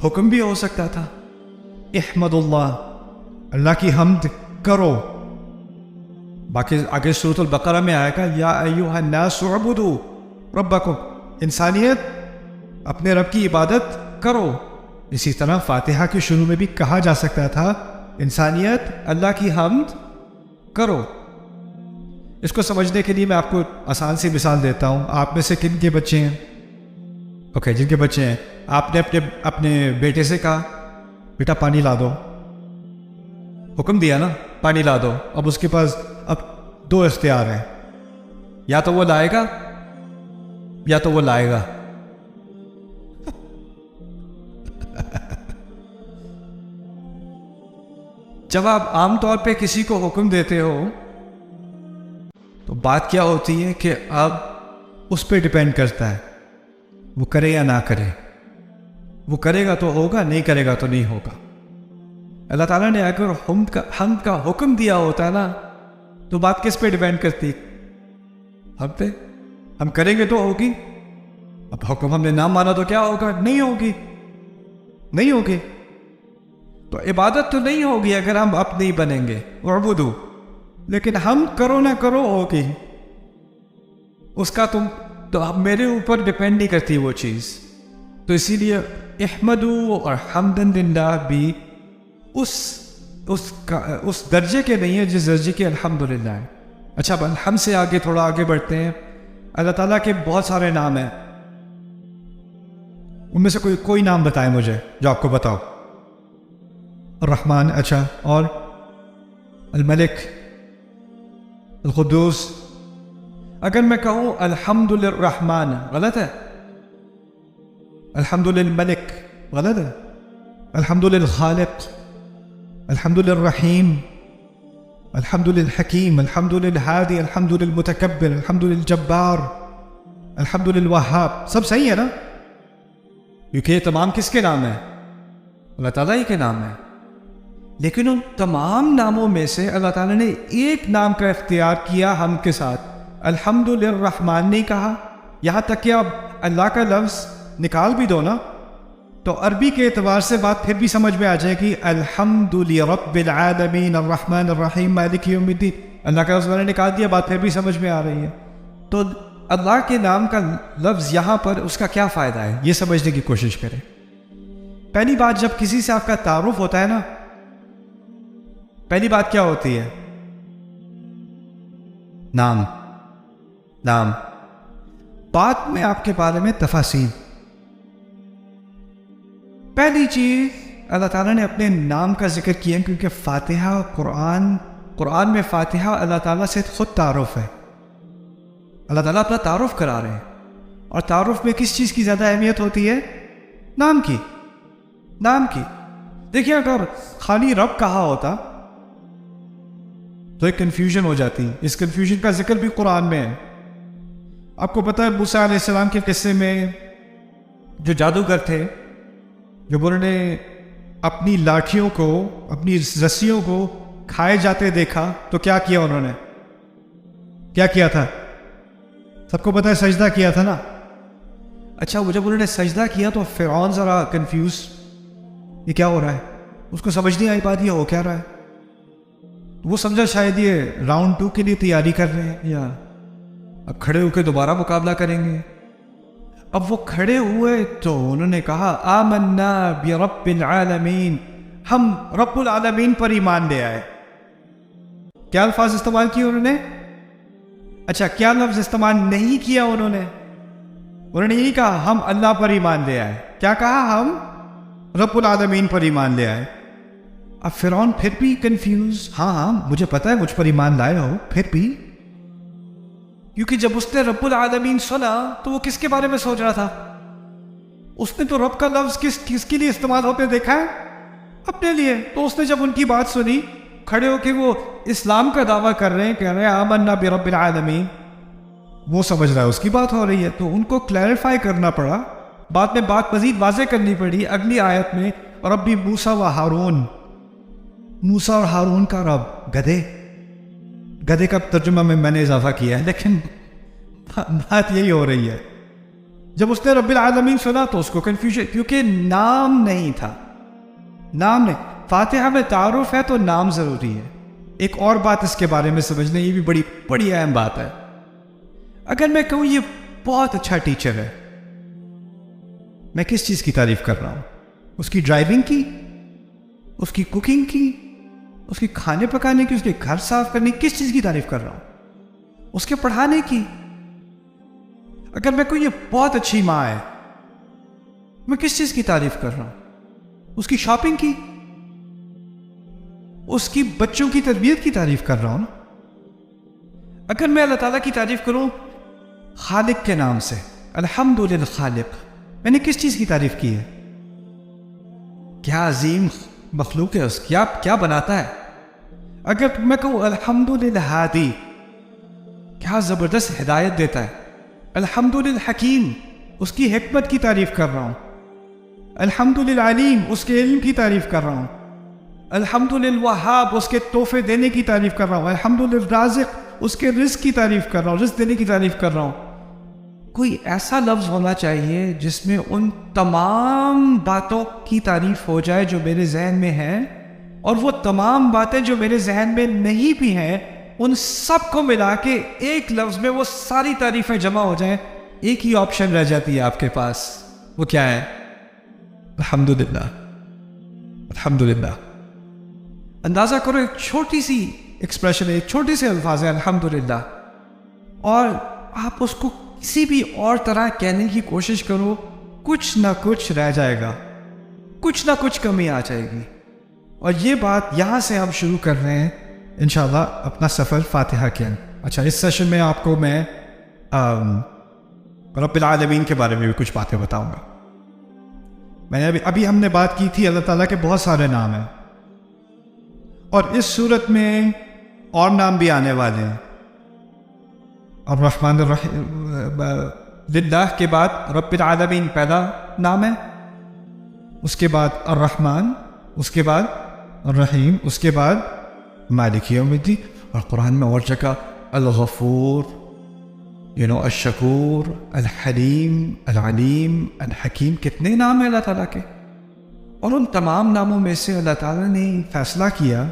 حکم بھی ہو سکتا تھا احمد اللہ، اللہ کی حمد کرو. باقی آگے سورۃ البقرہ میں آئے گا یا ایھا الناس اعبدوا ربکم، انسانیت اپنے رب کی عبادت کرو. اسی طرح فاتحہ کے شروع میں بھی کہا جا سکتا تھا انسانیت اللہ کی حمد کرو. اس کو سمجھنے کے لیے میں آپ کو آسان سی مثال دیتا ہوں. آپ میں سے کن کے بچے ہیں؟ اوکے، جن کے بچے ہیں، آپ نے اپنے بیٹے سے کہا بیٹا پانی لا دو، حکم دیا نا پانی لا دو. اب اس کے پاس اب دو اختیار ہیں، یا تو وہ لائے گا یا تو وہ لائے گا. جب آپ عام طور پہ کسی کو حکم دیتے ہو تو بات کیا ہوتی ہے کہ اب اس پہ ڈیپینڈ کرتا ہے وہ کرے یا نہ کرے. وہ کرے گا تو ہوگا، نہیں کرے گا تو نہیں ہوگا. اللہ تعالیٰ نے اگر حمد کا حکم دیا ہوتا ہے نا تو بات کس پہ ڈیپینڈ کرتی؟ ہم پہ. ہم کریں گے تو ہوگی. اب حکم ہم نے نہ مانا تو کیا ہوگا؟ نہیں ہوگی، نہیں ہوگی. تو عبادت تو نہیں ہوگی اگر ہم اب نہیں بنیں گے اعبدوا. لیکن ہم کرو نہ کرو ہوگی. اس کا تو اب میرے اوپر ڈیپینڈ نہیں کرتی وہ چیز. تو اسی لیے احمدوا اور حمدن للہ بھی اس درجے کے نہیں ہے جس درجے کے الحمدللہ ہے. اچھا، اب الحمد سے آگے تھوڑا آگے بڑھتے ہیں. اللہ تعالیٰ کے بہت سارے نام ہیں. ان میں سے کوئی نام بتائیں مجھے جو آپ کو بتاؤ. الرحمن، اچھا، اور الملک، القدوس. اگر میں کہوں الحمد للرحمن غلط ہے؟ الحمد للملک غلط ہے؟ الحمد للخالق، الحمد للرحیم، الحمد للحکیم، الحمد للہادی، الحمد للمتکبر، الحمد للجبار، الحمد للوہاب. سب صحیح ہے نا؟ کیونکہ یہ تمام کس کے نام ہیں؟ اللہ تعالیٰ ہی کے نام ہیں. لیکن ان تمام ناموں میں سے اللہ تعالیٰ نے ایک نام کا اختیار کیا ہم کے ساتھ. الحمد للرحمن نہیں کہا. یہاں تک کہ اب اللہ کا لفظ نکال بھی دو نا تو عربی کے اعتبار سے بات پھر بھی سمجھ میں آ جائے گی. الحمد لرب العالمین الرحمن الرحیم مالک یوم الدین. اللہ کا لفظ میں نے نکال دیا، بات پھر بھی سمجھ میں آ رہی ہے. تو اللہ کے نام کا لفظ یہاں پر اس کا کیا فائدہ ہے یہ سمجھنے کی کوشش کریں. پہلی بات، جب کسی سے آپ کا تعارف ہوتا ہے نا، پہلی بات کیا ہوتی ہے؟ نام. بعد میں آپ کے بارے میں تفاصیل. پہلی چیز اللہ تعالیٰ نے اپنے نام کا ذکر کیا کیونکہ فاتحہ قرآن میں فاتحہ اللہ تعالیٰ سے خود تعارف ہے. اللہ تعالیٰ اپنا تعارف کرا رہے ہیں. اور تعارف میں کس چیز کی زیادہ اہمیت ہوتی ہے؟ نام کی. دیکھیے، اگر خالی رب کہا ہوتا تو ایک کنفیوژن ہو جاتی. اس کنفیوژن کا ذکر بھی قرآن میں ہے. آپ کو پتہ ہے موسیٰ علیہ السلام کے قصے میں جو جادوگر تھے، جب انہوں نے اپنی لاٹھیوں کو، اپنی رسیوں کو کھائے جاتے دیکھا تو کیا کیا انہوں نے؟ کیا کیا تھا؟ سب کو پتہ ہے، سجدہ کیا تھا نا. اچھا، وہ جب انہوں نے سجدہ کیا تو فرعون ذرا کنفیوز، یہ کیا ہو رہا ہے؟ اس کو سمجھ نہیں آئی بات، یہ ہو کیا رہا ہے. وہ سمجھا شاید یہ راؤنڈ 2 کے لیے تیاری کر رہے ہیں یا اب کھڑے ہو کے دوبارہ مقابلہ کریں گے. اب وہ کھڑے ہوئے تو انہوں نے کہا آمنا برب العالمین، ہم رب العالمین پر ایمان لے آئے. کیا الفاظ استعمال کیے انہوں نے؟ اچھا، کیا لفظ استعمال نہیں کیا انہوں نے یہ نہیں کہا ہم اللہ پر ایمان لے آئے. کیا کہا؟ ہم رب العالمین پر ایمان لے آئے. اب فرعون پھر بھی کنفیوز. ہاں مجھے پتا ہے مجھ پر ایمان لائے ہو، پھر بھی کیونکہ جب اس نے رب العالمین سنا تو وہ کس کے بارے میں سوچ رہا تھا؟ اس نے تو رب کا لفظ کس کے لیے استعمال ہوتے دیکھا ہے؟ اپنے لیے. تو اس نے جب ان کی بات سنی، کھڑے ہو کے وہ اسلام کا دعویٰ کر رہے ہیں، کہہ رہے ہیں آمنا برب العالمین، وہ سمجھ رہا ہے اس کی بات ہو رہی ہے. تو ان کو کلیریفائی کرنا پڑا، بعد میں بات مزید واضح کرنی پڑی. اگلی آیت میں ربی موسیٰ و ہارون، موسیٰ اور ہارون کا رب. گدھے کا ترجمہ میں نے اضافہ کیا ہے، لیکن بات یہی ہو رہی ہے. جب اس نے رب العالمین سنا تو اس کو کنفیوژن، کیونکہ نام نہیں تھا، نام نہیں. فاتحہ میں تعارف ہے تو نام ضروری ہے. ایک اور بات اس کے بارے میں سمجھنا، یہ بھی بڑی بڑی اہم بات ہے. اگر میں کہوں یہ بہت اچھا ٹیچر ہے، میں کس چیز کی تعریف کر رہا ہوں؟ اس کی ڈرائیونگ کی، اس کی کوکنگ کی، اس کی کھانے پکانے کی، اس کے گھر صاف کرنے کی، کس چیز کی تعریف کر رہا ہوں؟ اس کے پڑھانے کی. اگر میں کہوں یہ بہت اچھی ماں ہے، میں کس چیز کی تعریف کر رہا ہوں؟ اس کی شاپنگ کی، اس کی بچوں کی تربیت کی تعریف کر رہا ہوں نا. اگر میں اللہ تعالیٰ کی تعریف کروں خالق کے نام سے، الحمد للخالق، میں نے کس چیز کی تعریف کی ہے؟ کیا عظیم مخلوق ہے، اس کیا بناتا ہے. اگر میں کہوں الحمد للہادی، کیا زبردست ہدایت دیتا ہے. الحمد للحکیم، اس کی حکمت کی تعریف کر رہا ہوں. الحمد للعلیم، اس کے علم کی تعریف کر رہا ہوں. الحمد للوہاب، اس کے تحفے دینے کی تعریف کر رہا ہوں. الحمد للرازق، اس کے رزق کی تعریف کر رہا ہوں، رزق دینے کی تعریف کر رہا ہوں. کوئی ایسا لفظ ہونا چاہیے جس میں ان تمام باتوں کی تعریف ہو جائے جو میرے ذہن میں ہیں، اور وہ تمام باتیں جو میرے ذہن میں نہیں بھی ہیں ان سب کو ملا کے ایک لفظ میں وہ ساری تعریفیں جمع ہو جائیں. ایک ہی آپشن رہ جاتی ہے آپ کے پاس، وہ کیا ہے؟ الحمدللہ. الحمدللہ. اندازہ کرو، ایک چھوٹی سی ایکسپریشن ہے، ایک چھوٹی سی الفاظ ہے الحمدللہ، اور آپ اس کو کسی بھی اور طرح کہنے کی کوشش کرو، کچھ نہ کچھ رہ جائے گا، کچھ نہ کچھ کمی آ جائے گی. اور یہ بات یہاں سے ہم شروع کر رہے ہیں انشاءاللہ اپنا سفر فاتحہ کے. اچھا، اس سیشن میں آپ کو میں رب العالمین کے بارے میں بھی کچھ باتیں بتاؤں گا. میں نے ابھی ہم نے بات کی تھی اللہ تعالیٰ کے بہت سارے نام ہیں، اور اس صورت میں اور نام بھی آنے والے ہیں. الرحمن الرحیم، للہ کے بعد رب العالمین پہلا نام ہے، اس کے بعد الرحمن، اس کے بعد الرحیم، اس کے بعد مالک یوم الدین. اور قرآن میں اور جگہ الغفور، الشکور، الحلیم، العلیم، الحکیم، کتنے نام ہیں اللہ تعالیٰ کے. اور ان تمام ناموں میں سے اللہ تعالیٰ نے فیصلہ کیا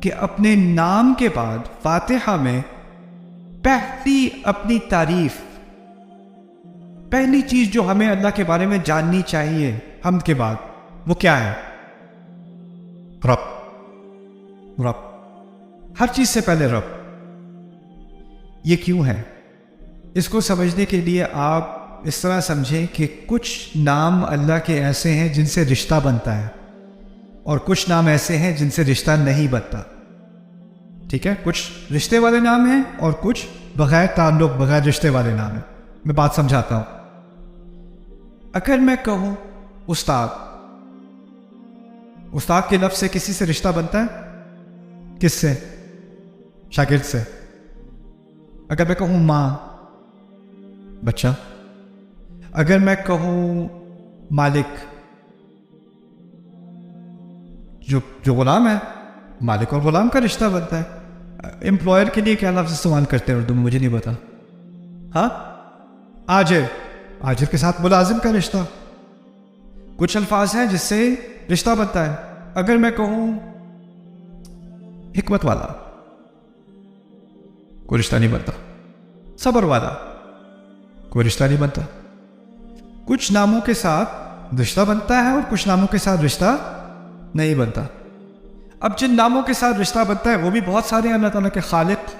کہ اپنے نام کے بعد فاتحہ میں پہلی اپنی تعریف، پہلی چیز جو ہمیں اللہ کے بارے میں جاننی چاہیے حمد کے بعد، وہ کیا ہے؟ رب. رب، ہر چیز سے پہلے رب. یہ کیوں ہے؟ اس کو سمجھنے کے لیے آپ اس طرح سمجھیں کہ کچھ نام اللہ کے ایسے ہیں جن سے رشتہ بنتا ہے، اور کچھ نام ایسے ہیں جن سے رشتہ نہیں بنتا. ٹھیک ہے؟ کچھ رشتے والے نام ہیں اور کچھ بغیر تعلق، بغیر رشتے والے نام ہیں. میں بات سمجھاتا ہوں. اگر میں کہوں استاد، استاد کے لفظ سے کسی سے رشتہ بنتا ہے؟ کس سے؟ شاگرد سے. اگر میں کہوں ماں، بچہ. اگر میں کہوں مالک، جو غلام ہے، مالک اور غلام کا رشتہ بنتا ہے. امپلائر کے لیے کیا لفظ استعمال کرتے ہیں اردو میں؟ مجھے نہیں پتا. ہاں، آجر، آجر کے ساتھ ملازم کا رشتہ. کچھ الفاظ ہیں جس سے رشتہ بنتا ہے. اگر میں کہوں حکمت والا، کوئی رشتہ نہیں بنتا. صبر والا، کوئی رشتہ نہیں بنتا. کچھ ناموں کے ساتھ رشتہ بنتا ہے اور کچھ ناموں کے ساتھ رشتہ نہیں بنتا. اب جن ناموں کے ساتھ رشتہ بنتا ہے وہ بھی بہت سارے ہیں. اللہ تعالیٰ کے خالق،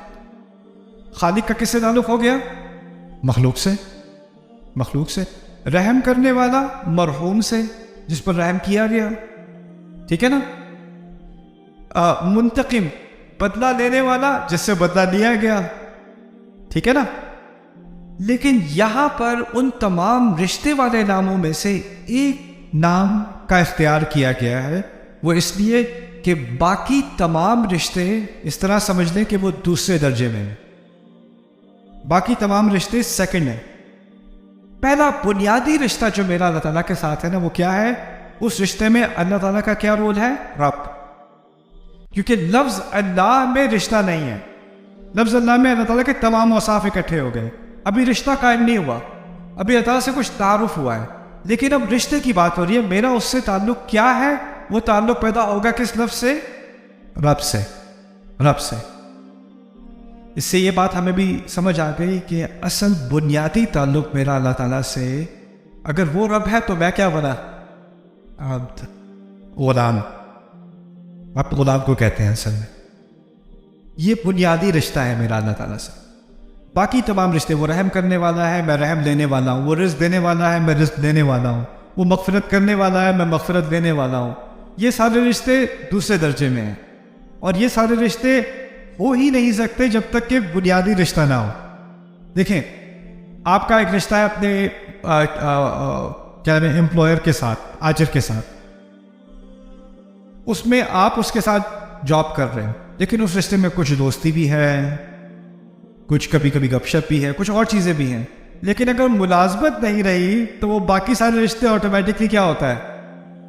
خالق کا کس سے تعلق ہو گیا؟ مخلوق سے. مخلوق سے. رحم کرنے والا، مرحوم سے، جس پر رحم کیا گیا. ٹھیک ہے نا؟ منتقم، بدلہ لینے والا، جس سے بدلہ لیا گیا. ٹھیک ہے نا؟ لیکن یہاں پر ان تمام رشتے والے ناموں میں سے ایک نام کا اختیار کیا گیا ہے. وہ اس لیے کہ باقی تمام رشتے اس طرح سمجھ لیں کہ وہ دوسرے درجے میں ہیں. باقی تمام رشتے سیکنڈ ہیں. پہلا بنیادی رشتہ جو میرا اللہ تعالیٰ کے ساتھ ہے نا، وہ کیا ہے؟ اس رشتے میں اللہ تعالیٰ کا کیا رول ہے؟ رب. کیونکہ لفظ اللہ میں رشتہ نہیں ہے. لفظ اللہ میں اللہ تعالیٰ کے تمام اوصاف اکٹھے ہو گئے. ابھی رشتہ قائم نہیں ہوا. ابھی اللہ تعالیٰ سے کچھ تعارف ہوا ہے، لیکن اب رشتے کی بات ہو رہی ہے، میرا اس سے تعلق کیا ہے؟ وہ تعلق پیدا ہوگا کس لفظ سے؟ رب سے، رب سے۔ اس سے یہ بات ہمیں بھی سمجھ آ گئی کہ اصل بنیادی تعلق میرا اللہ تعالیٰ سے، اگر وہ رب ہے تو میں کیا بنا؟ عبد، غلام۔ آپ غلام کو کہتے ہیں اصل میں۔ یہ بنیادی رشتہ ہے میرا اللہ تعالیٰ سے۔ باقی تمام رشتے، وہ رحم کرنے والا ہے، میں رحم دینے والا ہوں، وہ رزق دینے والا ہے، میں رزق دینے والا ہوں، وہ مغفرت کرنے والا ہے، میں مغفرت دینے والا ہوں، یہ سارے رشتے دوسرے درجے میں ہیں، اور یہ سارے رشتے ہو ہی نہیں سکتے جب تک کہ بنیادی رشتہ نہ ہو۔ دیکھیں، آپ کا ایک رشتہ ہے اپنے کیا نام امپلائر کے ساتھ، آجر کے ساتھ، اس میں آپ اس کے ساتھ جاب کر رہے ہیں، لیکن اس رشتے میں کچھ دوستی بھی ہے، کچھ کبھی کبھی گپ شپ بھی ہے، کچھ اور چیزیں بھی ہیں، لیکن اگر ملازمت نہیں رہی تو وہ باقی سارے رشتے آٹومیٹکلی کیا ہوتا ہے؟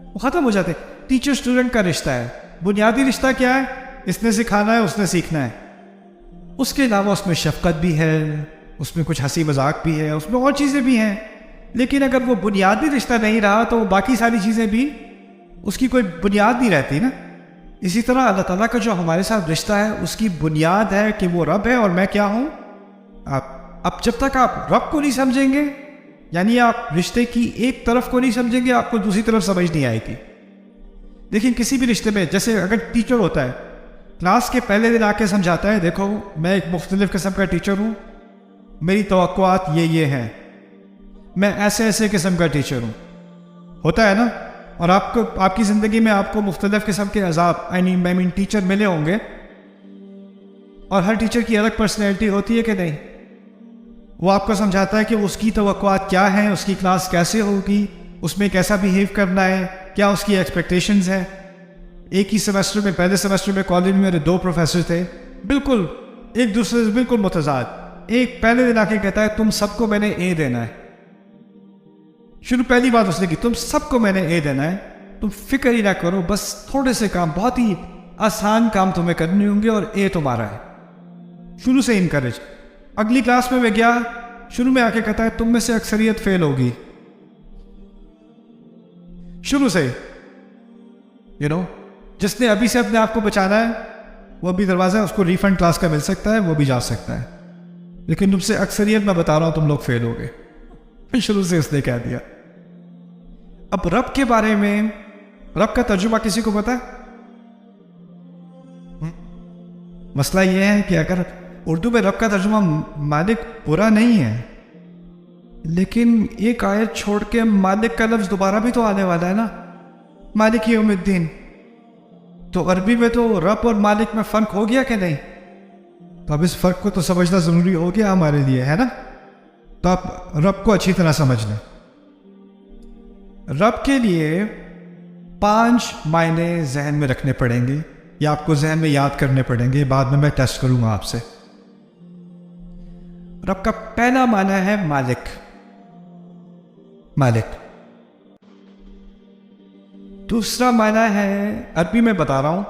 وہ ختم ہو جاتے ہیں۔ ٹیچر اسٹوڈنٹ کا رشتہ ہے، بنیادی رشتہ کیا ہے؟ اس نے سکھانا ہے، اس نے سیکھنا ہے، اس کے علاوہ اس میں شفقت بھی ہے، اس میں کچھ ہنسی مذاق بھی ہے، اس میں اور چیزیں بھی ہیں، لیکن اگر وہ بنیادی رشتہ نہیں رہا تو باقی ساری چیزیں بھی، اس کی کوئی بنیاد نہیں رہتی نا۔ اسی طرح اللہ تعالیٰ کا جو ہمارے ساتھ رشتہ ہے اس کی بنیاد ہے کہ وہ رب ہے اور میں کیا ہوں؟ اب جب تک آپ رب کو نہیں سمجھیں گے، یعنی آپ رشتے کی ایک طرف کو نہیں سمجھیں گے، آپ کو دوسری طرف سمجھ نہیں آئے گی۔ لیکن کسی بھی رشتے میں، جیسے اگر ٹیچر ہوتا ہے، کلاس کے پہلے دن آ کے سمجھاتا ہے، دیکھو میں ایک مختلف قسم کا ٹیچر ہوں، میری توقعات یہ ہیں، میں ایسے ایسے قسم کا ٹیچر ہوں، ہوتا ہے نا؟ اور آپ کی زندگی میں آپ کو مختلف قسم کے عذاب ٹیچر ملے ہوں گے، اور ہر ٹیچر کی الگ پرسنالٹی ہوتی ہے کہ نہیں؟ وہ آپ کو سمجھاتا ہے کہ اس کی توقعات کیا ہیں، اس کی کلاس کیسے ہوگی، اس میں کیسا بیہیو کرنا ہے، کیا اس کی ایکسپیکٹیشنز ہیں۔ ایک ہی سیمسٹر میں، پہلے سیمسٹر میں کالج میں میرے 2 پروفیسر تھے، بالکل ایک دوسرے سے بالکل متضاد۔ ایک پہلے دن آ کے کہتا ہے تم سب کو میں نے اے دینا ہے، پہلی بات اس نے کی، تم سب کو میں نے اے دینا ہے، تم فکر ہی نہ کرو، بس تھوڑے سے کام، بہت ہی آسان کام تمہیں کرنے ہوں گے اور اے تمہارا ہے۔ شروع سے انکریج۔ اگلی کلاس میں گیا، شروع میں آ کے کہتا ہے تم میں سے اکثریت فیل ہوگی، شروع سے جس نے ابھی سے اپنے آپ کو بچانا ہے وہ ابھی دروازہ ہے، اس کو ریفنڈ کلاس کا مل سکتا ہے، وہ بھی جا سکتا ہے، لیکن تم سے اکثریت میں بتا رہا ہوں تم لوگ فیل ہو گئے۔ شروع سے اس نے کہہ دیا۔ اب رب کے بارے میں، رب کا ترجمہ کسی کو پتا ہے؟ مسئلہ یہ ہے کہ اگر اردو میں رب کا ترجمہ مالک برا نہیں ہے، لیکن ایک آیت چھوڑ کے مالک کا لفظ دوبارہ بھی تو آنے والا ہے نا، مالک یوم الدین، تو عربی میں تو رب اور مالک میں فرق ہو گیا کہ نہیں؟ تو اب اس فرق کو تو سمجھنا ضروری ہو گیا ہمارے لیے، ہے نا؟ تو آپ رب کو اچھی طرح سمجھ لیں۔ رب کے لیے 5 معنی ذہن میں رکھنے پڑیں گے، یا آپ کو ذہن میں یاد کرنے پڑیں گے، بعد میں ٹیسٹ کروں گا آپ سے۔ رب کا پہلا معنی ہے مالک، مالک۔ دوسرا معنی ہے، عربی میں بتا رہا ہوں،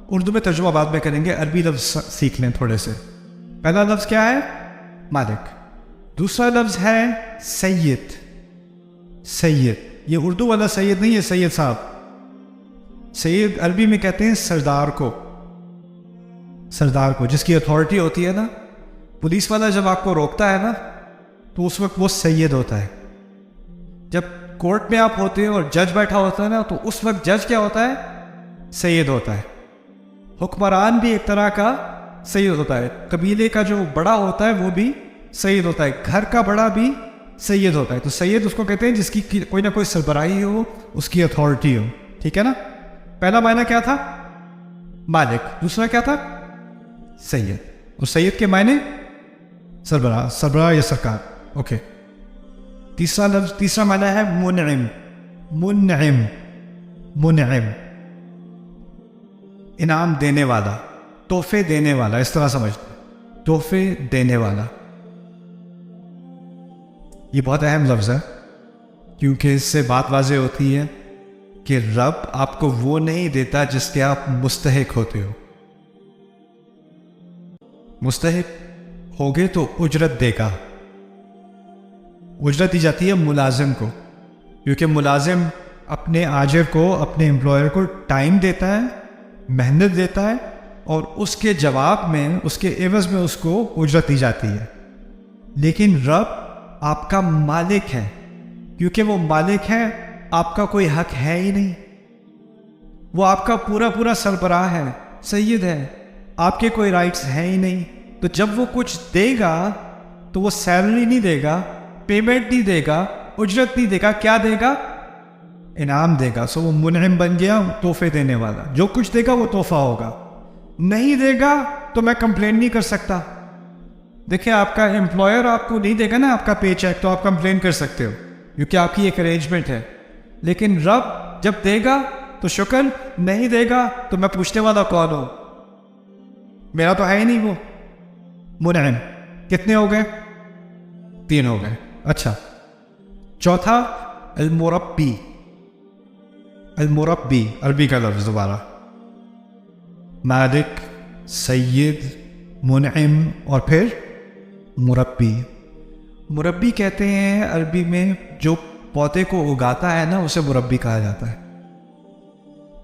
اردو میں ترجمہ بعد میں کریں گے، عربی لفظ سیکھ لیں تھوڑے سے۔ پہلا لفظ کیا ہے؟ مالک۔ دوسرا لفظ ہے سید، سید۔ یہ اردو والا سید نہیں ہے، سید صاحب۔ سید عربی میں کہتے ہیں سردار کو، سردار کو، جس کی اتھارٹی ہوتی ہے نا۔ پولیس والا جب آپ کو روکتا ہے نا تو اس وقت وہ سید ہوتا ہے۔ جب کورٹ میں آپ ہوتے ہیں اور جج بیٹھا ہوتا ہے نا تو اس وقت جج کیا ہوتا ہے؟ سید ہوتا ہے۔ حکمران بھی ایک طرح کا سید ہوتا ہے، قبیلے کا جو بڑا ہوتا ہے وہ بھی سید ہوتا ہے، گھر کا بڑا بھی سید ہوتا ہے۔ تو سید اس کو کہتے ہیں جس کی کوئی نہ کوئی سربراہی ہو، اس کی اتھارٹی ہو، ٹھیک ہے نا؟ پہلا معنی کیا تھا؟ مالک۔ دوسرا کیا تھا؟ سید۔ اور سید کے معنی سربراہ، سربراہ یا سرکار، اوکے۔ تیسرا معنی ہے منعم، منعم، منعم، انعام دینے والا، تحفے دینے والا، اس طرح سمجھ، تحفے دینے والا۔ یہ بہت اہم لفظ ہے کیونکہ اس سے بات واضح ہوتی ہے کہ رب آپ کو وہ نہیں دیتا جس کے آپ مستحق ہوتے ہو۔ مستحق ہوگے تو اجرت دے گا، اجرت دی جاتی ہے ملازم کو، کیونکہ ملازم اپنے آجر کو، اپنے امپلائر کو ٹائم دیتا ہے، محنت دیتا ہے، اور اس کے جواب میں، اس کے عوض میں اس کو اجرت دی جاتی ہے۔ لیکن رب آپ کا مالک ہے، کیونکہ وہ مالک ہے، آپ کا کوئی حق ہے ہی نہیں، وہ آپ کا پورا سربراہ ہے، سید ہے، آپ کے کوئی رائٹس ہیں ہی نہیں۔ تو جب وہ کچھ دے گا تو وہ سیلری نہیں دے گا، پیمنٹ نہیں دے گا، اجرت نہیں دے گا، کیا دے گا؟ انعام دے گا۔ سو وہ منعم بن گیا، تحفے دینے والا۔ جو کچھ دے گا وہ تحفہ ہوگا، نہیں دے گا تو میں کمپلین نہیں کر سکتا۔ دیکھیں، آپ کا امپلائر آپ کو نہیں دے گا نا آپ کا پے چیک، تو آپ کمپلین کر سکتے ہو کیونکہ آپ کی ایک ارینجمنٹ ہے۔ لیکن رب جب دے گا تو شکر، نہیں دے گا تو میں پوچھنے والا کون ہوں؟ میرا تو ہے ہی نہیں وہ منعم۔ کتنے ہو گئے؟ 3 ہو گئے۔ اچھا، چوتھا المربی۔ المربی عربی کا لفظ، دوبارہ مالک، سید، منعم، اور پھر مربی۔ مربی کہتے ہیں عربی میں جو پودے کو اگاتا ہے نا، اسے مربی کہا جاتا ہے۔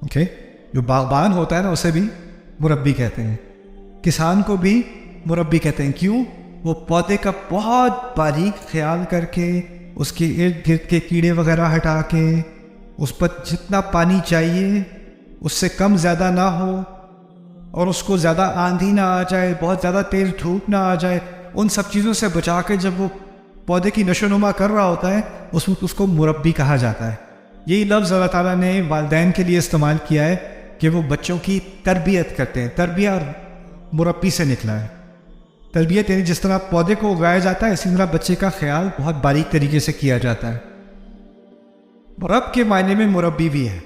اوکے، جو باغبان ہوتا ہے نا اسے بھی مربی کہتے ہیں، کسان کو بھی مربی کہتے ہیں۔ کیوں؟ وہ پودے کا بہت باریک خیال کر کے، اس کے ارد گرد کے کیڑے وغیرہ ہٹا کے، اس پر جتنا پانی چاہیے اس سے کم زیادہ نہ ہو، اور اس کو زیادہ آندھی نہ آ جائے، بہت زیادہ تیز دھوپ نہ آ جائے، ان سب چیزوں سے بچا کے جب وہ پودے کی نشو نما کر رہا ہوتا ہے، اس وقت اس کو مربی کہا جاتا ہے۔ یہی لفظ اللہ تعالیٰ نے والدین کے لیے استعمال کیا ہے کہ وہ بچوں کی تربیت کرتے ہیں۔ تربیہ مربی سے نکلا ہے۔ تربیت یعنی جس طرح پودے کو اگایا جاتا ہے، اسی طرح بچے کا خیال بہت باریک طریقے سے کیا جاتا ہے۔ رب کے معنی میں مربی بھی ہے،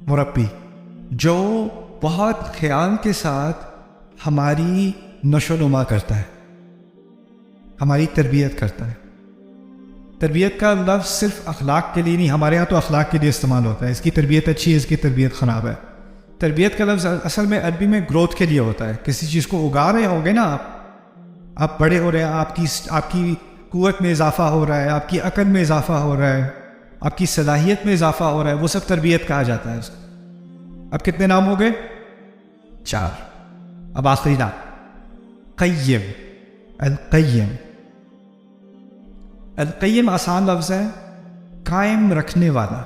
مربی جو بہت خیال کے ساتھ ہماری نشو نما کرتا ہے، ہماری تربیت کرتا ہے۔ تربیت کا لفظ صرف اخلاق کے لیے نہیں، ہمارے ہاں تو اخلاق کے لیے استعمال ہوتا ہے، اس کی تربیت اچھی ہے، اس کی تربیت خراب ہے۔ تربیت کا لفظ اصل میں عربی میں گروتھ کے لیے ہوتا ہے۔ کسی چیز کو اگا رہے ہوں گے نا آپ بڑے ہو رہے ہیں، آپ کی قوت میں اضافہ ہو رہا ہے، آپ کی عقل میں اضافہ ہو رہا ہے، آپ کی صلاحیت میں اضافہ ہو رہا ہے، وہ سب تربیت کہا جاتا ہے اس کو۔ اب کتنے نام ہو گئے؟ 4۔ اب آخری نام قیم۔ القیم۔ القیم آسان لفظ ہے، قائم رکھنے والا۔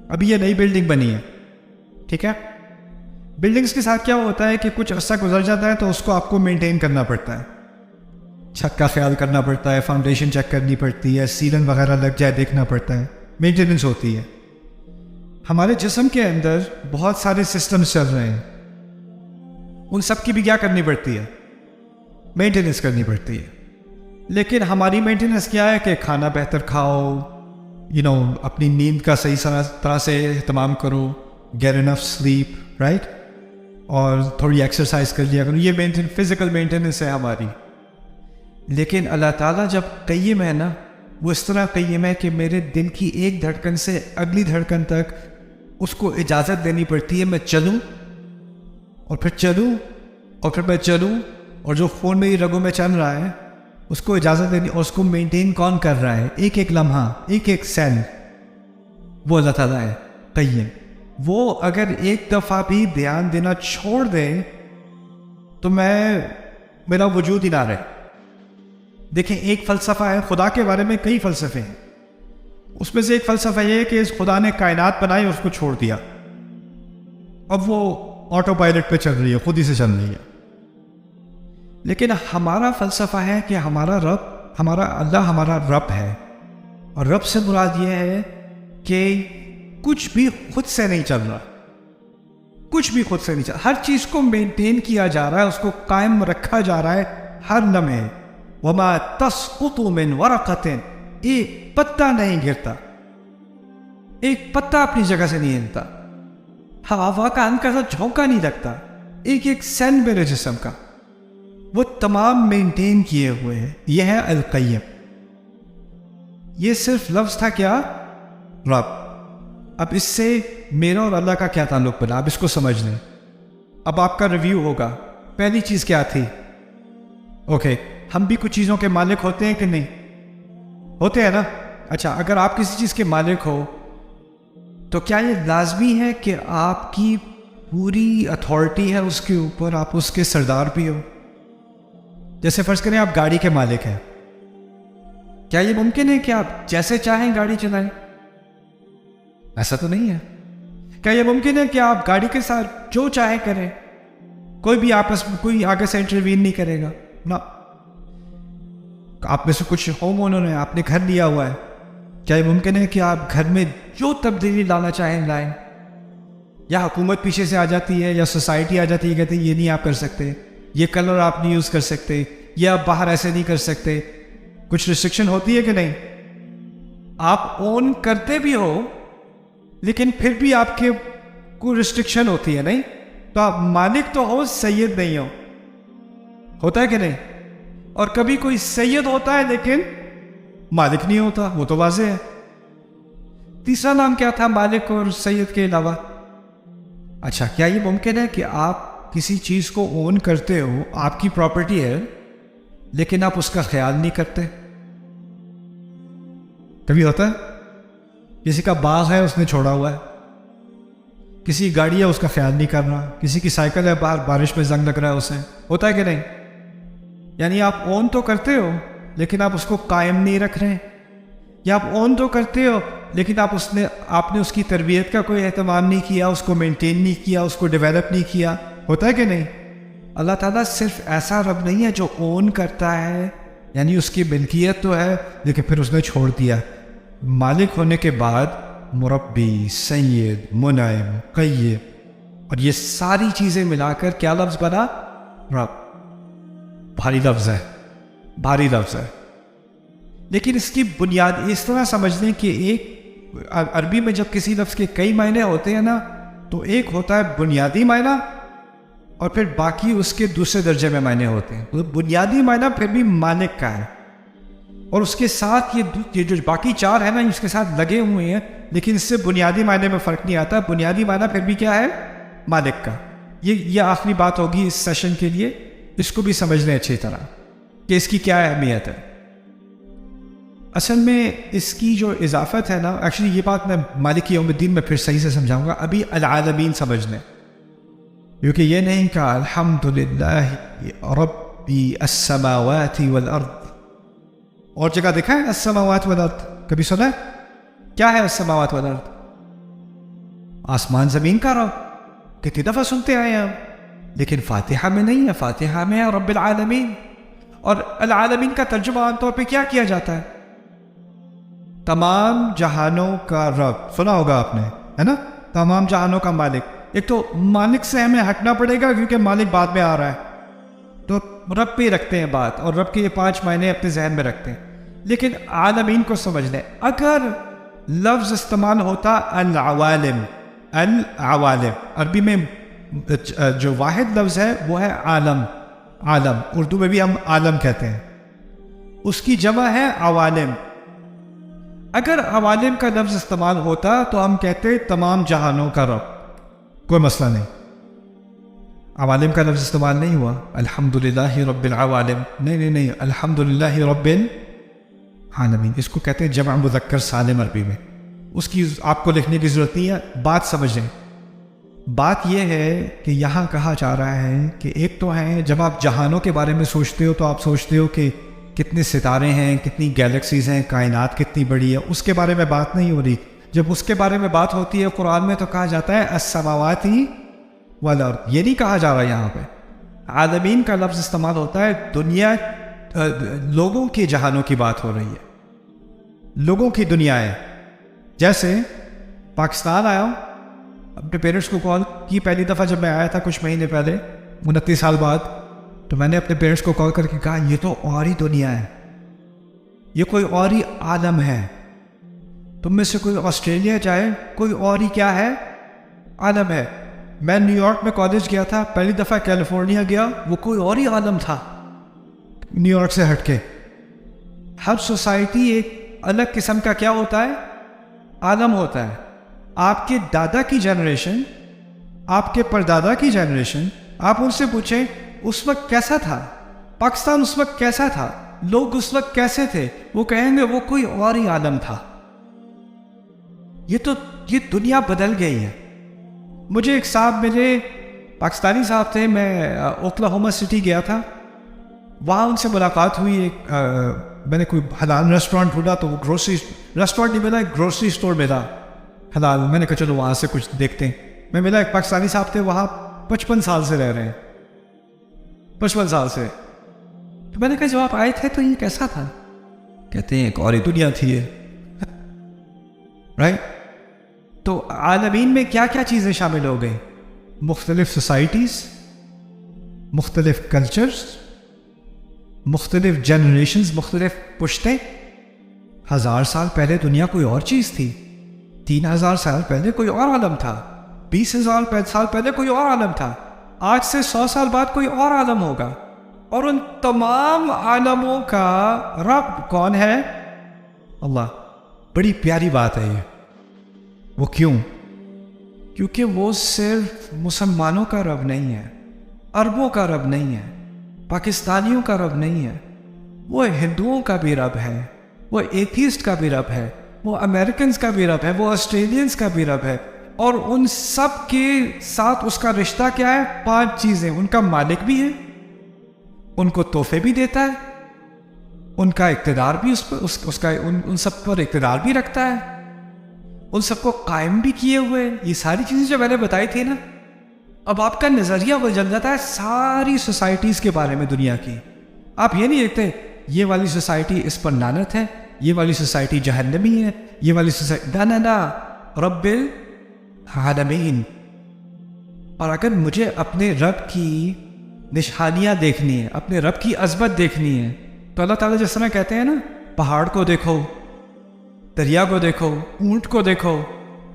ابھی یہ نئی بلڈنگ بنی ہے، ٹھیک ہے؟ بلڈنگز کے ساتھ کیا ہوتا ہے کہ کچھ عرصہ گزر جاتا ہے تو اس کو آپ کو مینٹین کرنا پڑتا ہے، چھت کا خیال کرنا پڑتا ہے، فاؤنڈیشن چیک کرنی پڑتی ہے، سیلن وغیرہ لگ جائے دیکھنا پڑتا ہے، مینٹیننس ہوتی ہے۔ ہمارے جسم کے اندر بہت سارے سسٹمز چل رہے ہیں، ان سب کی بھی کیا کرنی پڑتی ہے؟ مینٹیننس کرنی پڑتی ہے۔ لیکن ہماری مینٹیننس کیا ہے کہ کھانا بہتر کھاؤ، اپنی نیند کا صحیح طرح سے اہتمام کرو، گیٹ انف سلیپ، رائٹ، اور تھوڑی ایکسرسائز کر لیا کرو، یہ فزیکل مینٹیننس ہے ہماری۔ لیکن اللہ تعالیٰ جب قیم ہے نا، وہ اس طرح قیم ہے کہ میرے دل کی ایک دھڑکن سے اگلی دھڑکن تک اس کو اجازت دینی پڑتی ہے، میں چلوں اور پھر چلوں اور پھر میں چلوں، اور جو خون میری رگوں میں چل رہا ہے اس کو اجازت دینی، اور اس کو مینٹین کون کر رہا ہے؟ ایک ایک لمحہ، ایک ایک سیل، وہ اللہ تعالیٰ ہے قیم۔ وہ اگر ایک دفعہ بھی دھیان دینا چھوڑ دے تو میرا وجود ہی نہ رہے۔ دیکھیں، ایک فلسفہ ہے، خدا کے بارے میں کئی فلسفے ہیں، اس میں سے ایک فلسفہ یہ ہے کہ اس خدا نے کائنات بنائی اور اس کو چھوڑ دیا، اب وہ آٹو پائلٹ پہ چل رہی ہے، خود ہی سے چل رہی ہے۔ لیکن ہمارا فلسفہ ہے کہ ہمارا اللہ ہمارا رب ہے، اور رب سے مراد یہ ہے کہ کچھ بھی خود سے نہیں چل رہا، کچھ بھی خود سے نہیں چل رہا، ہر چیز کو مینٹین کیا جا رہا ہے، اس کو قائم رکھا جا رہا ہے ہر لمحے۔ وما تسقط من ورقۃ، ایک پتا نہیں گرتا، ایک پتا اپنی جگہ سے نہیں ہلتا، ہوا کا ہلکا سا جھونکا نہیں لگتا، ایک ایک سیل میرے جسم کا وہ تمام مینٹین کیے ہوئے ہیں۔ یہ ہے القیم۔ یہ صرف لفظ تھا کیا؟ رب۔ اب اس سے میرا اور اللہ کا کیا تعلق بنا؟ اب اس کو سمجھ لیں۔ اب آپ کا ریویو ہوگا۔ پہلی چیز کیا تھی؟ اوکے، ہم بھی کچھ چیزوں کے مالک ہوتے ہیں کہ نہیں؟ ہوتے ہیں نا. اچھا, اگر آپ کسی چیز کے مالک ہو تو کیا یہ لازمی ہے کہ آپ کی پوری اتھارٹی ہے اس کے اوپر, آپ اس کے سردار بھی ہو؟ جیسے فرض کریں آپ گاڑی کے مالک ہیں, کیا یہ ممکن ہے کہ آپ جیسے چاہیں گاڑی چلائیں؟ ایسا تو نہیں ہے. کیا یہ ممکن ہے کہ آپ گاڑی کے ساتھ جو چاہیں کریں, کوئی بھی آپس میں کوئی آگے سے انٹروین نہیں کرے گا؟ نہ. آپ میں سے کچھ ہوم اونر ہیں, آپ نے گھر لیا ہوا ہے, کیا یہ ممکن ہے کہ آپ گھر میں جو تبدیلی لانا چاہیں لائیں؟ یا حکومت پیچھے سے آ جاتی ہے یا سوسائٹی آ جاتی ہے, کہتے ہیں یہ نہیں آپ کر سکتے, یہ کلر آپ نہیں یوز کر سکتے, یہ آپ باہر ایسے نہیں کر سکتے. کچھ ریسٹرکشن ہوتی ہے کہ نہیں؟ آپ اون کرتے بھی ہو لیکن پھر بھی آپ کے کوئی ریسٹرکشن ہوتی ہے, نہیں؟ تو آپ مالک تو ہو, سید نہیں ہو. ہوتا ہے کہ نہیں؟ اور کبھی کوئی سید ہوتا ہے لیکن مالک نہیں ہوتا, وہ تو واضح ہے. تیسرا نام کیا تھا مالک اور سید کے علاوہ؟ اچھا, کیا یہ ممکن ہے کہ آپ کسی چیز کو اون کرتے ہو, آپ کی پراپرٹی ہے, لیکن آپ اس کا خیال نہیں کرتے؟ کبھی ہوتا ہے؟ کسی کا باغ ہے, اس نے چھوڑا ہوا ہے. کسی گاڑی ہے, اس کا خیال نہیں کر رہا. کسی کی سائیکل ہے, باہر بارش میں زنگ لگ رہا ہے اسے. ہوتا ہے کہ نہیں؟ یعنی آپ اون تو کرتے ہو لیکن آپ اس کو قائم نہیں رکھ رہے. یا آپ اون تو کرتے ہو لیکن آپ نے اس کی تربیت کا کوئی اہتمام نہیں کیا, اس کو مینٹین نہیں کیا, اس کو ڈیولپ نہیں کیا. ہوتا ہے کہ نہیں؟ اللہ تعالیٰ صرف ایسا رب نہیں ہے جو اون کرتا ہے, یعنی اس کی ملکیت تو ہے لیکن پھر اس نے چھوڑ دیا. مالک ہونے کے بعد مربی, سید, منعم, قیم, اور یہ ساری چیزیں ملا کر کیا لفظ بنا؟ رب. بھاری لفظ ہے, بھاری لفظ ہے. لیکن اس کی بنیاد اس طرح سمجھ لیں کہ ایک عربی میں جب کسی لفظ کے کئی معنی ہوتے ہیں نا, تو ایک ہوتا ہے بنیادی معنی اور پھر باقی اس کے دوسرے درجے میں معنی ہوتے ہیں. تو بنیادی معنی پھر بھی مالک کا ہے, اور اس کے ساتھ یہ جو باقی چار ہیں نا, اس کے ساتھ لگے ہوئے ہیں, لیکن اس سے بنیادی معنی میں فرق نہیں آتا. بنیادی معنی پھر بھی کیا ہے؟ مالک کا. یہ آخری بات ہوگی اس سیشن کے لیے. اس کو بھی سمجھ لیں اچھی طرح کہ اس کی کیا اہمیت ہے. اصل میں اس کی جو اضافت ہے نا, ایکچولی یہ بات میں مالک یوم الدین میں پھر صحیح سے سمجھاؤں گا. ابھی العالمین سمجھ لیں, کیونکہ یہ نہیں کہا الحمدللہ ربی السماوات والارض. اور جگہ دیکھا ہے السماوات والارض؟ کبھی سنا ہے؟ کیا ہے السماوات والارض؟ آسمان زمین کا رب. کتنی دفعہ سنتے آئے ہیں, لیکن فاتحہ میں نہیں ہے. فاتحہ میں ہے رب العالمین. اور العالمین کا ترجمہ عام طور پہ کیا کیا جاتا ہے؟ تمام جہانوں کا رب. سنا ہوگا آپ نے, ہے نا؟ تمام جہانوں کا مالک. ایک تو مالک سے ہمیں ہٹنا پڑے گا کیونکہ مالک بعد میں آ رہا ہے, تو رب پہ رکھتے ہیں بات, اور رب کے یہ 5 معنی اپنے ذہن میں رکھتے ہیں. لیکن عالمین کو سمجھ لیں. اگر لفظ استعمال ہوتا العوالم, العوالم عربی میں جو واحد لفظ ہے وہ ہے عالم. عالم اردو میں بھی ہم عالم کہتے ہیں, اس کی جمع ہے عوالم. اگر عوالم کا لفظ استعمال ہوتا تو ہم کہتے تمام جہانوں کا رب, کوئی مسئلہ نہیں. عوالم کا لفظ استعمال نہیں ہوا. الحمدللہ رب العوالم, نہیں, الحمدللہ رب العالمین. اس کو کہتے ہیں جمع مذکر سالم عربی میں. اس کی آپ کو لکھنے کی ضرورت نہیں ہے, بات سمجھیں. بات یہ ہے کہ یہاں کہا جا رہا ہے کہ ایک تو ہے جب آپ جہانوں کے بارے میں سوچتے ہو تو آپ سوچتے ہو کہ کتنے ستارے ہیں, کتنی گیلیکسیز ہیں, کائنات کتنی بڑی ہے. اس کے بارے میں بات نہیں ہو رہی. جب اس کے بارے میں بات ہوتی ہے قرآن میں تو کہا جاتا ہے السماوات والارض. یہ نہیں کہا جا رہا یہاں پہ. عالمین کا لفظ استعمال ہوتا ہے دنیا, لوگوں کے جہانوں کی بات ہو رہی ہے, لوگوں کی دنیا ہے. جیسے پاکستان آیا ہوں, اپنے پیرنٹس کو کال کی پہلی دفعہ جب میں آیا تھا کچھ مہینے پہلے 29 سال بعد, تو میں نے اپنے پیرنٹس کو کال کر کے کہا یہ تو اور ہی دنیا ہے, یہ کوئی اور ہی عالم ہے. تم میں سے کوئی آسٹریلیا جائے, کوئی اور ہی کیا ہے, عالم ہے. میں نیو یارک میں کالج گیا تھا, پہلی دفعہ کیلیفورنیا گیا, وہ کوئی اور ہی عالم تھا نیو یارک سے ہٹ کے. ہر سوسائٹی ایک الگ قسم کا کیا ہوتا ہے, عالم ہوتا ہے. آپ کے دادا کی جنریشن, آپ کے پردادا کی جنریشن, آپ ان سے پوچھیں اس وقت کیسا تھا, پاکستان اس وقت کیسا تھا, لوگ اس وقت کیسے تھے؟ وہ کہیں گے وہ کوئی اور ہی عالم تھا. یہ دنیا بدل گئی ہے. مجھے ایک صاحب ملے، پاکستانی صاحب تھے، میں اوکلاہوما سٹی گیا تھا، وہاں ان سے ملاقات ہوئی. میں نے کوئی حلال ریسٹورینٹ ڈھونڈا تو وہ گروسری ریسٹورینٹ نہیں ملا، ایک گروسری اسٹور ملا حلال. میں نے کہا چلو وہاں سے کچھ دیکھتے ہیں. میں ملا، ایک پاکستانی صاحب تھے، وہاں 55 سال سے رہ رہے ہیں، 55 سال سے. تو میں نے کہا جب آپ آئے تھے تو یہ کیسا تھا؟ کہتے ہیں ایک اور ہی دنیا تھی یہ. رائٹ. تو عالمین میں کیا کیا چیزیں شامل ہو گئی؟ مختلف سوسائٹیز، مختلف کلچرز، مختلف جنریشنز، مختلف پشتیں. 1000 سال پہلے دنیا کوئی اور چیز تھی، 3000 سال پہلے کوئی اور عالم تھا، 20,000 سال پہلے کوئی اور عالم تھا، آج سے 100 سال بعد کوئی اور عالم ہوگا. اور ان تمام عالموں کا رب کون ہے؟ اللہ. بڑی پیاری بات ہے یہ. وہ کیوں؟ کیونکہ وہ صرف مسلمانوں کا رب نہیں ہے، عربوں کا رب نہیں ہے، پاکستانیوں کا رب نہیں ہے. وہ ہندوؤں کا بھی رب ہے، وہ ایتھیسٹ کا بھی رب ہے، وہ امریکنز کا بھی رب ہے، وہ آسٹریلینز کا بھی رب ہے. اور ان سب کے ساتھ اس کا رشتہ کیا ہے؟ 5 چیزیں. ان کا مالک بھی ہے، ان کو تحفے بھی دیتا ہے، ان کا اقتدار بھی ان سب پر اقتدار بھی رکھتا ہے، ان سب کو قائم بھی کیے ہوئے. یہ ساری چیزیں جو میں نے بتائی تھی نا، اب آپ کا نظریہ بدل جاتا ہے ساری سوسائٹیز کے بارے میں دنیا کی. آپ یہ نہیں دیکھتے یہ والی سوسائٹی اس پر لعنت ہے، یہ والی سوسائٹی جہنمی ہے، یہ والی سوسائٹی نا رب العالمین. اور اگر مجھے اپنے رب کی نشانیاں دیکھنی ہے، اپنے رب کی عظمت دیکھنی ہے، تو اللہ تعالیٰ جس طرح کہتے ہیں نا، پہاڑ کو دیکھو، دریا کو دیکھو، اونٹ کو دیکھو.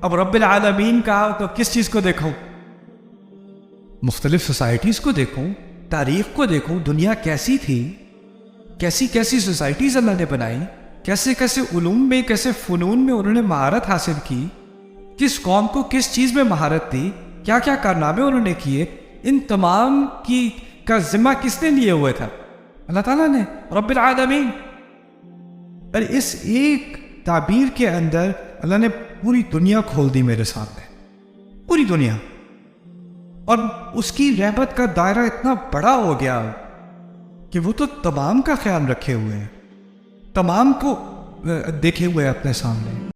اب رب العالمین کہا تو کس چیز کو دیکھو؟ مختلف سوسائٹیز کو دیکھو، تاریخ کو دیکھو، دنیا کیسی تھی، کیسی کیسی سوسائٹیز اللہ نے بنائی، کیسے کیسے علوم میں، کیسے فنون میں انہوں نے مہارت حاصل کی، کس قوم کو کس چیز میں مہارت دی، کیا کیا کارنامے انہوں نے کیے. ان تمام کا ذمہ کس نے لیے ہوئے تھا؟ اللہ تعالیٰ نے، رب العالمین. اور اس ایک تعبیر کے اندر اللہ نے پوری دنیا کھول دی میرے سامنے، پوری دنیا. اور اس کی رحمت کا دائرہ اتنا بڑا ہو گیا کہ وہ تو تمام کا خیال رکھے ہوئے ہیں، تمام کو دیکھے ہوئے اپنے سامنے.